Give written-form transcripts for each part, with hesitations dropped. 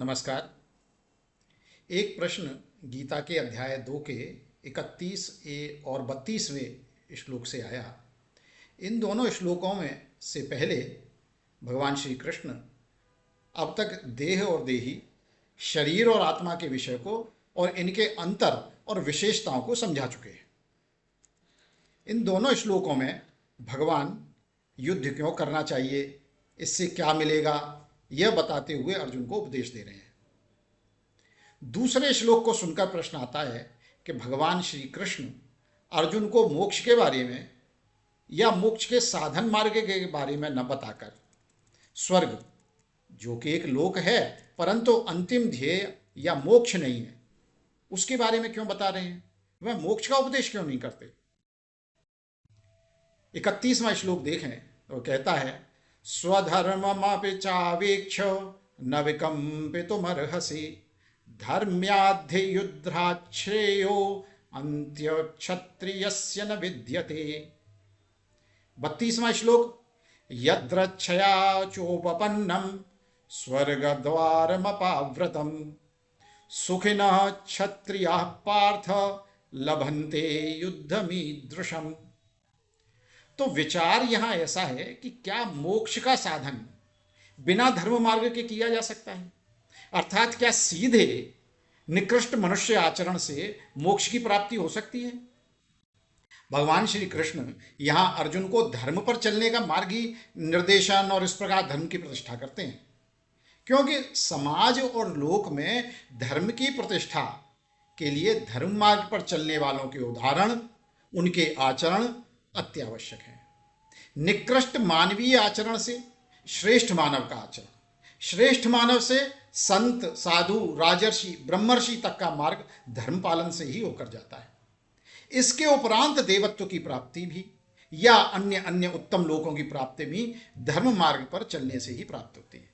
नमस्कार। एक प्रश्न गीता के अध्याय 2 के 31 और 32वें श्लोक से आया। इन दोनों श्लोकों में से पहले भगवान श्री कृष्ण अब तक देह और देही, शरीर और आत्मा के विषय को और इनके अंतर और विशेषताओं को समझा चुके हैं। इन दोनों श्लोकों में भगवान युद्ध क्यों करना चाहिए, इससे क्या मिलेगा, यह बताते हुए अर्जुन को उपदेश दे रहे हैं। दूसरे श्लोक को सुनकर प्रश्न आता है कि भगवान श्री कृष्ण अर्जुन को मोक्ष के बारे में या मोक्ष के साधन मार्ग के बारे में न बताकर स्वर्ग, जो कि एक लोक है परंतु अंतिम ध्येय या मोक्ष नहीं है, उसके बारे में क्यों बता रहे हैं। वह मोक्ष का उपदेश क्यों नहीं करते। 31वां श्लोक देखें तो कहता है, स्वधर्ममपि चावेक्ष न विकम्पितुमर्हसि धर्म्याद्धियुद्धाच्छ्रेयो अन्त्यक्षत्रियस्य न विद्यते। 32वां श्लोक, यद्रच्छया चोपपन्नं स्वर्गद्वारमपाव्रतं सुखिनः क्षत्रियाः पार्थ लभन्ते युद्धमीदृशम्। तो विचार यहां ऐसा है कि क्या मोक्ष का साधन बिना धर्म मार्ग के किया जा सकता है, अर्थात क्या सीधे निकृष्ट मनुष्य आचरण से मोक्ष की प्राप्ति हो सकती है। भगवान श्री कृष्ण यहां अर्जुन को धर्म पर चलने का मार्ग ही निर्देशन और इस प्रकार धर्म की प्रतिष्ठा करते हैं, क्योंकि समाज और लोक में धर्म की प्रतिष्ठा के लिए धर्म मार्ग पर चलने वालों के उदाहरण, उनके आचरण अत्यावश्यक है। निकृष्ट मानवीय आचरण से श्रेष्ठ मानव का आचरण, श्रेष्ठ मानव से संत, साधु, राजर्षि, ब्रह्मर्षि तक का मार्ग धर्म पालन से ही होकर जाता है। इसके उपरांत देवत्व की प्राप्ति भी या अन्य अन्य उत्तम लोकों की प्राप्ति भी धर्म मार्ग पर चलने से ही प्राप्त होती है।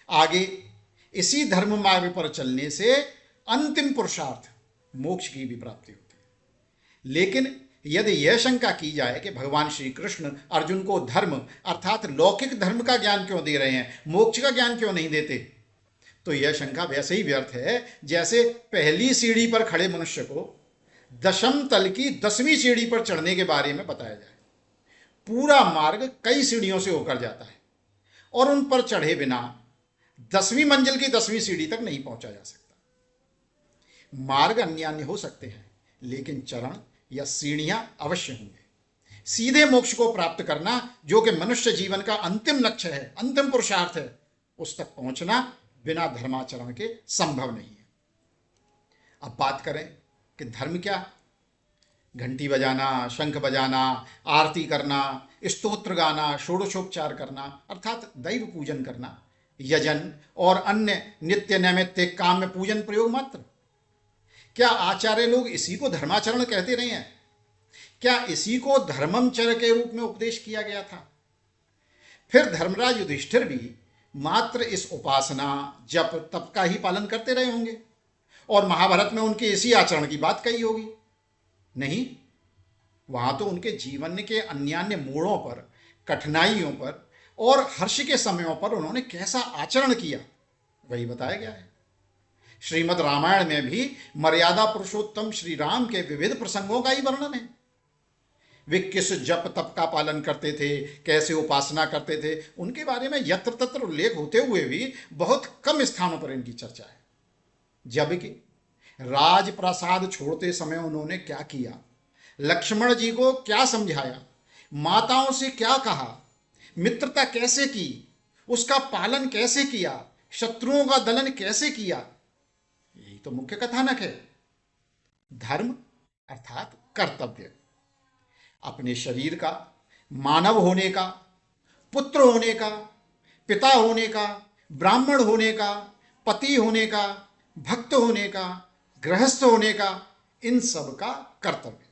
आगे इसी धर्म मार्ग पर चलने से अंतिम पुरुषार्थ मोक्ष की भी प्राप्ति होती है। लेकिन यदि यह शंका की जाए कि भगवान श्री कृष्ण अर्जुन को धर्म अर्थात लौकिक धर्म का ज्ञान क्यों दे रहे हैं, मोक्ष का ज्ञान क्यों नहीं देते, तो यह शंका वैसे ही व्यर्थ है जैसे पहली सीढ़ी पर खड़े मनुष्य को दशम तल की 10वीं सीढ़ी पर चढ़ने के बारे में बताया जाए। पूरा मार्ग कई सीढ़ियों से होकर जाता है और उन पर चढ़े बिना 10वीं मंजिल की 10वीं सीढ़ी तक नहीं पहुंचा जा सकता। मार्ग अन्य अन्य हो सकते हैं, लेकिन चरण या सीढ़ियां अवश्य होंगे। सीधे मोक्ष को प्राप्त करना, जो कि मनुष्य जीवन का अंतिम लक्ष्य है, अंतिम पुरुषार्थ है, उस तक पहुंचना बिना धर्माचरण के संभव नहीं है। अब बात करें कि धर्म क्या। घंटी बजाना, शंख बजाना, आरती करना, स्तोत्र गाना, षोडशोपचार करना अर्थात दैव पूजन करना, यजन और अन्य नित्य नैमित्तिक काम में पूजन प्रयोग मात्र। क्या आचार्य लोग इसी को धर्माचरण कहते रहे हैं? क्या इसी को धर्ममचर्य के रूप में उपदेश किया गया था? फिर धर्मराज युधिष्ठिर भी मात्र इस उपासना, जप, तप का ही पालन करते रहे होंगे और महाभारत में उनके इसी आचरण की बात कही होगी। नहीं, वहां तो उनके जीवन के अन्य अन्य मोड़ों पर, कठिनाइयों पर और हर्ष के समयों पर उन्होंने कैसा आचरण किया वही बताया गया है। श्रीमद् रामायण में भी मर्यादा पुरुषोत्तम श्री राम के विविध प्रसंगों का ही वर्णन है। वे किस जप तप का पालन करते थे, कैसे उपासना करते थे, उनके बारे में यत्र तत्र उल्लेख होते हुए भी बहुत कम स्थानों पर इनकी चर्चा है। जबकि राजप्रासाद छोड़ते समय उन्होंने क्या किया, लक्ष्मण जी को क्या समझाया, माताओं से क्या कहा, मित्रता कैसे की, उसका पालन कैसे किया, शत्रुओं का दलन कैसे किया, यही तो मुख्य कथानक है। धर्म अर्थात कर्तव्य, अपने शरीर का, मानव होने का, पुत्र होने का, पिता होने का, ब्राह्मण होने का, पति होने का, भक्त होने का, गृहस्थ होने का, इन सब का कर्तव्य।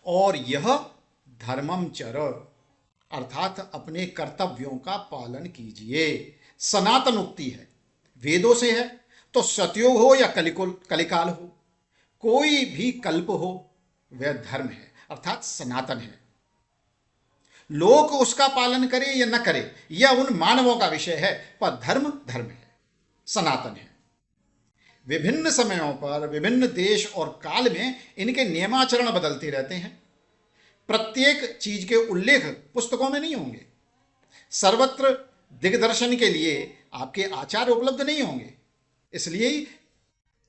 और यह धर्ममचर अर्थात अपने कर्तव्यों का पालन कीजिए सनातन उक्ति है। वेदों से है तो सतयुग हो या कलिकाल हो, कोई भी कल्प हो, वह धर्म है अर्थात सनातन है। लोक उसका पालन करे या न करे यह उन मानवों का विषय है, पर धर्म धर्म है। सनातन है। विभिन्न समयों पर विभिन्न देश और काल में इनके नियमाचरण बदलते रहते हैं। प्रत्येक चीज के उल्लेख पुस्तकों में नहीं होंगे। सर्वत्र दिग्दर्शन के लिए आपके आचार उपलब्ध नहीं होंगे। इसलिए ही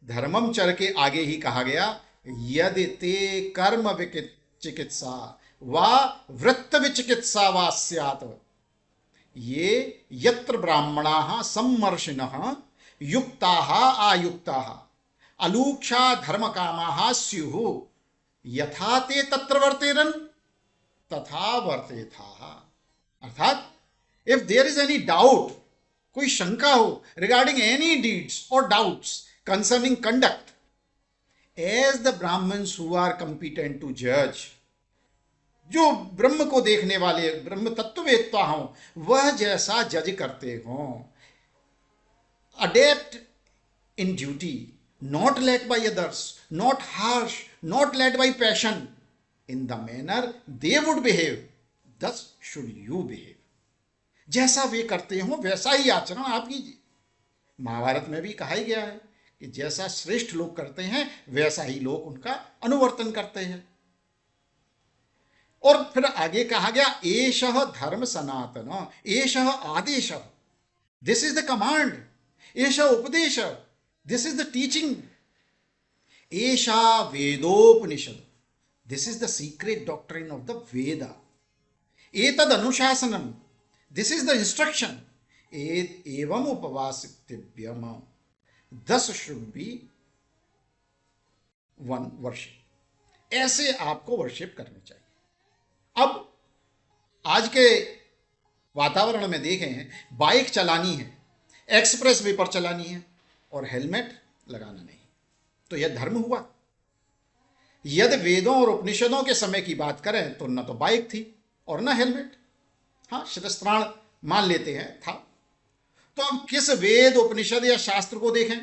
धर्मम चर के आगे ही कहा गया, यदि ते कर्म चिकित्सा व वृत्त विचिकित्सा वा स्यात्, ये यत्र ब्राह्मणाः सम्मर्षिणः युक्ताः आयुक्ताः अलूक्षा धर्मकामाः स्युः, यथा ते तत्र वर्तेरन् तथा वर्तेथाः। अर्थात if there is any doubt, कोई शंका हो रिगार्डिंग एनी डीड्स और doubts concerning conduct, as the Brahmins who are competent to जज, जो ब्रह्म को देखने वाले ब्रह्म तत्ववेत्ता हों, वह जैसा जज करते हों, adapt in duty, not led by others, not harsh, not led by passion, in the manner they would behave, thus should you behave. जैसा वे करते हो वैसा ही आचरण आप कीजिए। महाभारत में भी कहा ही गया है कि जैसा श्रेष्ठ लोग करते हैं वैसा ही लोग उनका अनुवर्तन करते हैं। और फिर आगे कहा गया, एषः धर्म सनातन, एषः आदेश, दिस इज द कमांड, एषः उपदेश, this is the teaching, esha vedopanishad, this is the secret doctrine of the Veda, etad anushasanam, this is the instruction, evam upavasityam, thus should be one worship. ऐसे आपको worship करनी चाहिए। अब आज के वातावरण में देखें, बाइक चलानी है, एक्सप्रेस वे पर चलानी है और हेलमेट लगाना नहीं, तो यह धर्म हुआ? यदि वेदों और उपनिषदों के समय की बात करें तो न तो बाइक थी और न हेलमेट। हाँ, शिरस्त्राण मान लेते हैं था। तो हम किस वेद उपनिषद या शास्त्र को देखें,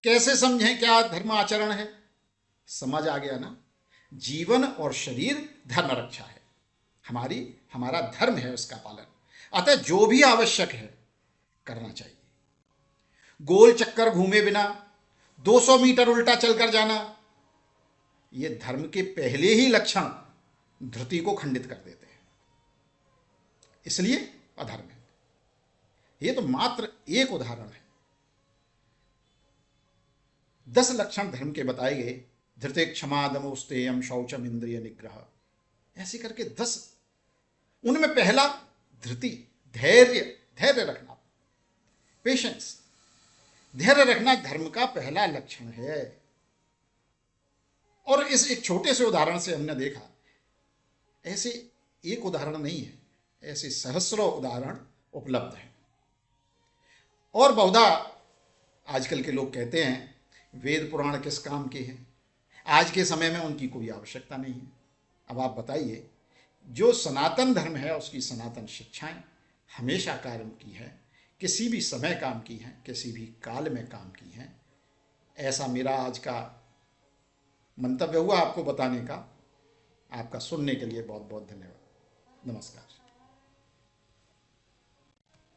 कैसे समझें क्या धर्म आचरण है? समझ आ गया ना? जीवन और शरीर धर्म रक्षा है, हमारा धर्म है उसका पालन। अतः जो भी आवश्यक है करना चाहिए। गोल चक्कर घूमे बिना 200 मीटर उल्टा चलकर जाना, यह धर्म के पहले ही लक्षण धृति को खंडित कर देते हैं, इसलिए अधर्म है। यह तो मात्र एक उदाहरण है। 10 लक्षण धर्म के बताए गए, धृते क्षमा दमो स्तेयम शौचम इंद्रिय निग्रह, ऐसे करके 10। उनमें पहला धृति, धैर्य रखना, पेशेंस, धैर्य रखना धर्म का पहला लक्षण है। और इस एक छोटे से उदाहरण से हमने देखा, ऐसे एक उदाहरण नहीं है, ऐसे सहस्रों उदाहरण उपलब्ध हैं। और बहुधा आजकल के लोग कहते हैं वेद पुराण किस काम के हैं, आज के समय में उनकी कोई आवश्यकता नहीं है। अब आप बताइए, जो सनातन धर्म है उसकी सनातन शिक्षाएं हमेशा कार्य की है, किसी भी समय काम की हैं, किसी भी काल में काम की हैं। ऐसा मेरा आज का मंतव्य हुआ आपको बताने का। आपका सुनने के लिए बहुत बहुत धन्यवाद। नमस्कार।